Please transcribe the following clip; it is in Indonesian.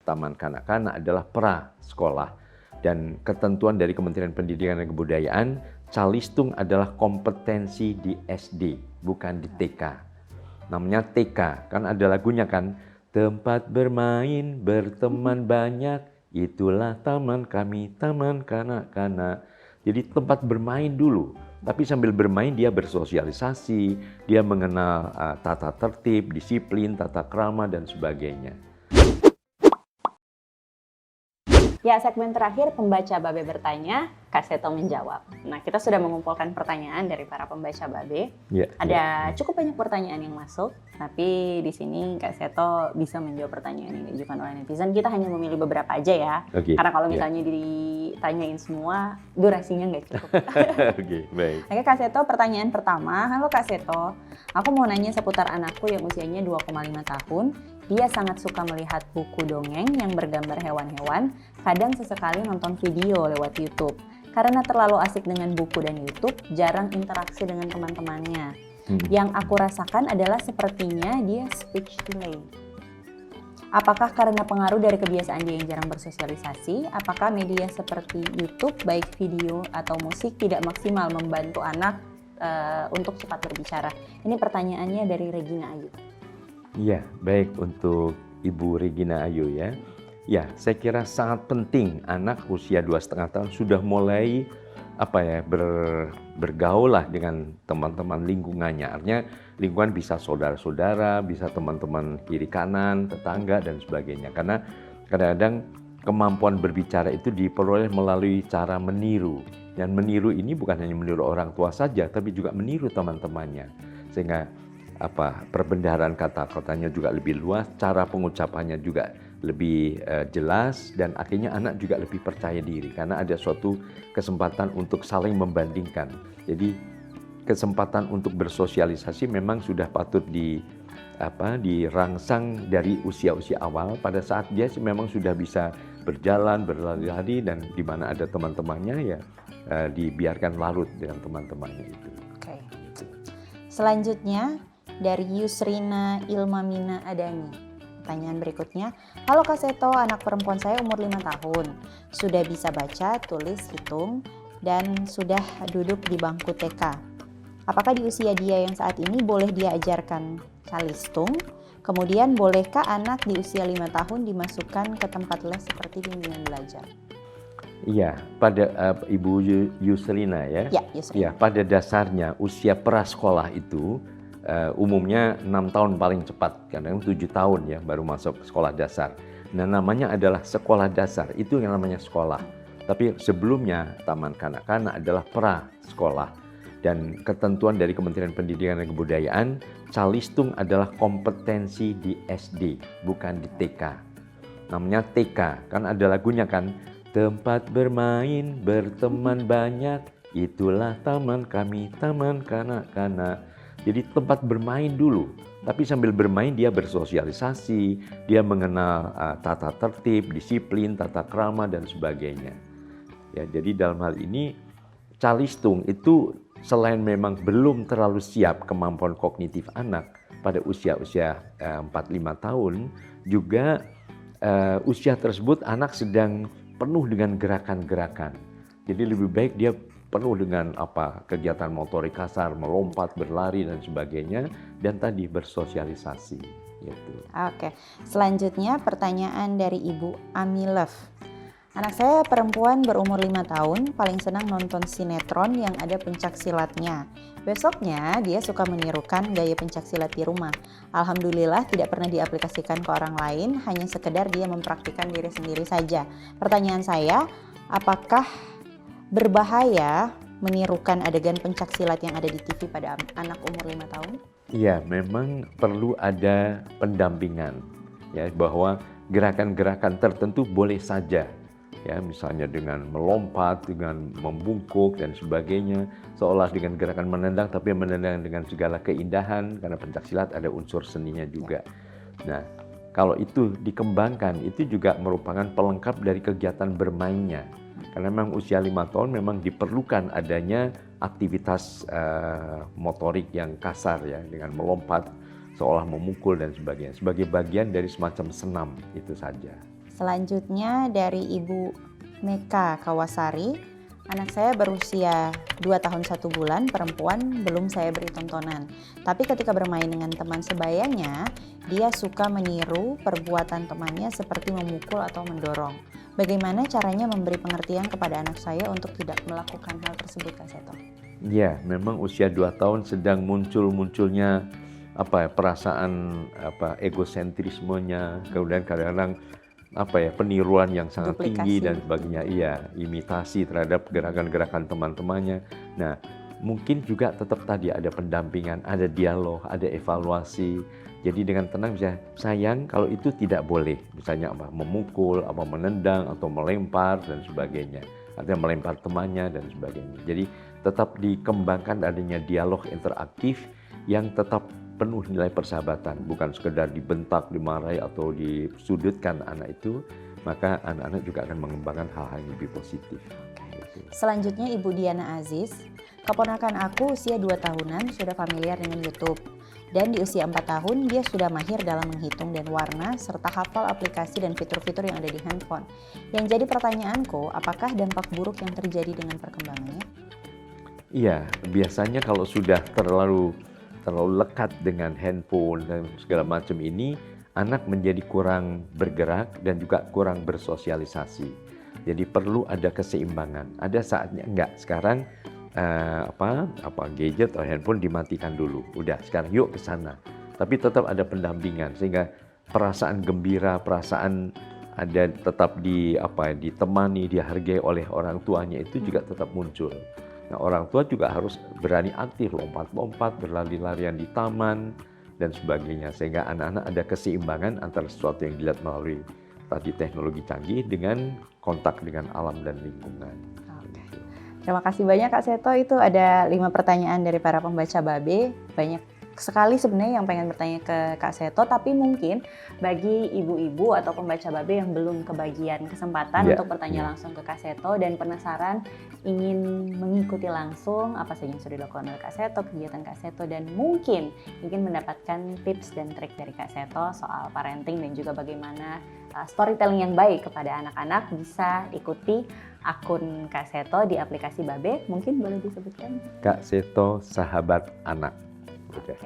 taman kanak-kanak adalah pra sekolah. Dan ketentuan dari Kementerian Pendidikan dan Kebudayaan, calistung adalah kompetensi di SD, bukan di TK. Namanya TK, kan ada lagunya kan, tempat bermain, berteman banyak, itulah taman kami, taman kanak-kanak. Jadi tempat bermain dulu. Tapi sambil bermain dia bersosialisasi, dia mengenal tata tertib, disiplin, tata krama, dan sebagainya. Ya, segmen terakhir pembaca Babe bertanya, Kak Seto menjawab. Nah, kita sudah mengumpulkan pertanyaan dari para pembaca Babe. Ada cukup banyak pertanyaan yang masuk, tapi di sini Kak Seto bisa menjawab pertanyaan yang diajukan oleh netizen. Kita hanya memilih beberapa aja ya, karena kalau misalnya ditanyain semua, durasinya nggak cukup. Baik. Oke, Kak Seto, pertanyaan pertama. Halo Kak Seto, aku mau nanya seputar anakku yang usianya 2,5 tahun. Dia sangat suka melihat buku dongeng yang bergambar hewan-hewan, kadang sesekali nonton video lewat YouTube. Karena terlalu asik dengan buku dan YouTube, jarang interaksi dengan teman-temannya. Yang aku rasakan adalah sepertinya dia speech delay. Apakah karena pengaruh dari kebiasaan dia yang jarang bersosialisasi? Apakah media seperti YouTube, baik video atau musik, tidak maksimal membantu anak untuk cepat berbicara? Ini pertanyaannya dari Regina Ayu. Iya, baik untuk Ibu Regina Ayu ya. Ya, saya kira sangat penting anak usia 2,5 tahun sudah mulai bergaul lah dengan teman-teman lingkungannya. Artinya lingkungan bisa saudara-saudara, bisa teman-teman kiri kanan, tetangga dan sebagainya. Karena kadang-kadang kemampuan berbicara itu diperoleh melalui cara meniru. Dan meniru ini bukan hanya meniru orang tua saja, tapi juga meniru teman-temannya. Sehingga perbendaharaan kata-katanya juga lebih luas, cara pengucapannya juga lebih jelas, dan akhirnya anak juga lebih percaya diri karena ada suatu kesempatan untuk saling membandingkan. Jadi kesempatan untuk bersosialisasi memang sudah patut dirangsang dari usia-usia awal. Pada saat dia memang sudah bisa berjalan, berlari-lari, dan di mana ada teman-temannya ya dibiarkan larut dengan teman-temannya itu. Oke. Selanjutnya dari Yusrina Ilmamina Adani. Pertanyaan berikutnya, halo Kak Seto, anak perempuan saya umur 5 tahun. Sudah bisa baca, tulis, hitung, dan sudah duduk di bangku TK. Apakah di usia dia yang saat ini boleh dia ajarkan calistung? Kemudian bolehkah anak di usia 5 tahun dimasukkan ke tempat les seperti bimbingan belajar? Iya, pada Ibu Yusrina ya. Ya, Yusrina. Ya, pada dasarnya usia prasekolah itu umumnya 6 tahun paling cepat, kadang 7 tahun ya baru masuk sekolah dasar. Nah, namanya adalah sekolah dasar, itu yang namanya sekolah. Tapi sebelumnya taman kanak-kanak adalah pra sekolah. Dan ketentuan dari Kementerian Pendidikan dan Kebudayaan, calistung adalah kompetensi di SD, bukan di TK. Namanya TK, kan ada lagunya kan, tempat bermain, berteman banyak, itulah taman kami, taman kanak-kanak. Jadi tempat bermain dulu, tapi sambil bermain dia bersosialisasi, dia mengenal tata tertib, disiplin, tata krama, dan sebagainya. Ya, jadi dalam hal ini calistung itu selain memang belum terlalu siap kemampuan kognitif anak pada usia-usia 4-5 tahun, juga usia tersebut anak sedang penuh dengan gerakan-gerakan. Jadi lebih baik dia penuh dengan kegiatan motorik kasar, melompat, berlari dan sebagainya, dan tadi bersosialisasi. Gitu. Oke, selanjutnya pertanyaan dari Ibu Amilef. Anak saya perempuan berumur 5 tahun, paling senang nonton sinetron yang ada pencak silatnya. Besoknya dia suka menirukan gaya pencak silat di rumah. Alhamdulillah tidak pernah diaplikasikan ke orang lain, hanya sekedar dia mempraktikkan diri sendiri saja. Pertanyaan saya, apakah berbahaya menirukan adegan pencak silat yang ada di TV pada anak umur 5 tahun? Iya, memang perlu ada pendampingan ya, bahwa gerakan-gerakan tertentu boleh saja ya, misalnya dengan melompat, dengan membungkuk dan sebagainya, seolah dengan gerakan menendang, tapi menendang dengan segala keindahan, karena pencak silat ada unsur seninya juga. Nah, kalau itu dikembangkan, itu juga merupakan pelengkap dari kegiatan bermainnya. Karena memang usia 5 tahun memang diperlukan adanya aktivitas motorik yang kasar ya, dengan melompat, seolah memukul dan sebagainya, sebagai bagian dari semacam senam itu saja. Selanjutnya dari Ibu Meka Kawasari. Anak saya berusia 2 tahun 1 bulan, perempuan, belum saya beri tontonan. Tapi ketika bermain dengan teman sebayanya, dia suka meniru perbuatan temannya seperti memukul atau mendorong. Bagaimana caranya memberi pengertian kepada anak saya untuk tidak melakukan hal tersebut, Kak Seto? Ya, memang usia 2 tahun sedang munculnya perasaan egosentrismenya, kemudian kadang-kadang peniruan yang sangat tinggi dan sebagainya. Iya, imitasi terhadap gerakan-gerakan teman-temannya. Nah, mungkin juga tetap tadi ada pendampingan, ada dialog, ada evaluasi. Jadi dengan tenang bisa, sayang kalau itu tidak boleh. Misalnya memukul, menendang atau melempar dan sebagainya. Artinya melempar temannya dan sebagainya. Jadi tetap dikembangkan adanya dialog interaktif yang tetap penuh nilai persahabatan, bukan sekedar dibentak, dimarahi atau disudutkan anak itu, maka anak-anak juga akan mengembangkan hal-hal yang lebih positif. Selanjutnya Ibu Diana Aziz, keponakan aku usia 2 tahunan sudah familiar dengan YouTube. Dan di usia 4 tahun dia sudah mahir dalam menghitung dan warna serta hafal aplikasi dan fitur-fitur yang ada di handphone. Yang jadi pertanyaanku, apakah dampak buruk yang terjadi dengan perkembangannya? Iya, biasanya kalau sudah terlalu lekat dengan handphone dan segala macam ini, anak menjadi kurang bergerak dan juga kurang bersosialisasi. Jadi perlu ada keseimbangan. Ada saatnya enggak. Sekarang gadget atau handphone dimatikan dulu. Udah, sekarang yuk ke sana. Tapi tetap ada pendampingan sehingga perasaan gembira, perasaan ada tetap ditemani, dihargai oleh orang tuanya itu juga tetap muncul. Nah, orang tua juga harus berani aktif, lompat-lompat, berlari-larian di taman, dan sebagainya. Sehingga anak-anak ada keseimbangan antara sesuatu yang dilihat melalui tadi teknologi canggih dengan kontak dengan alam dan lingkungan. Oke. Terima kasih banyak Kak Seto, itu ada 5 pertanyaan dari para pembaca Babe. Banyak sekali sebenarnya yang pengen bertanya ke Kak Seto, tapi mungkin bagi ibu-ibu atau pembaca Babe yang belum kebagian kesempatan untuk bertanya langsung ke Kak Seto dan penasaran ingin mengikuti langsung apa saja yang sudah dilakukan oleh Kak Seto, kegiatan Kak Seto, dan mungkin ingin mendapatkan tips dan trik dari Kak Seto soal parenting dan juga bagaimana storytelling yang baik kepada anak-anak, bisa ikuti akun Kak Seto di aplikasi Babe. Mungkin boleh disebutkan? Kak Seto Sahabat Anak. Oke.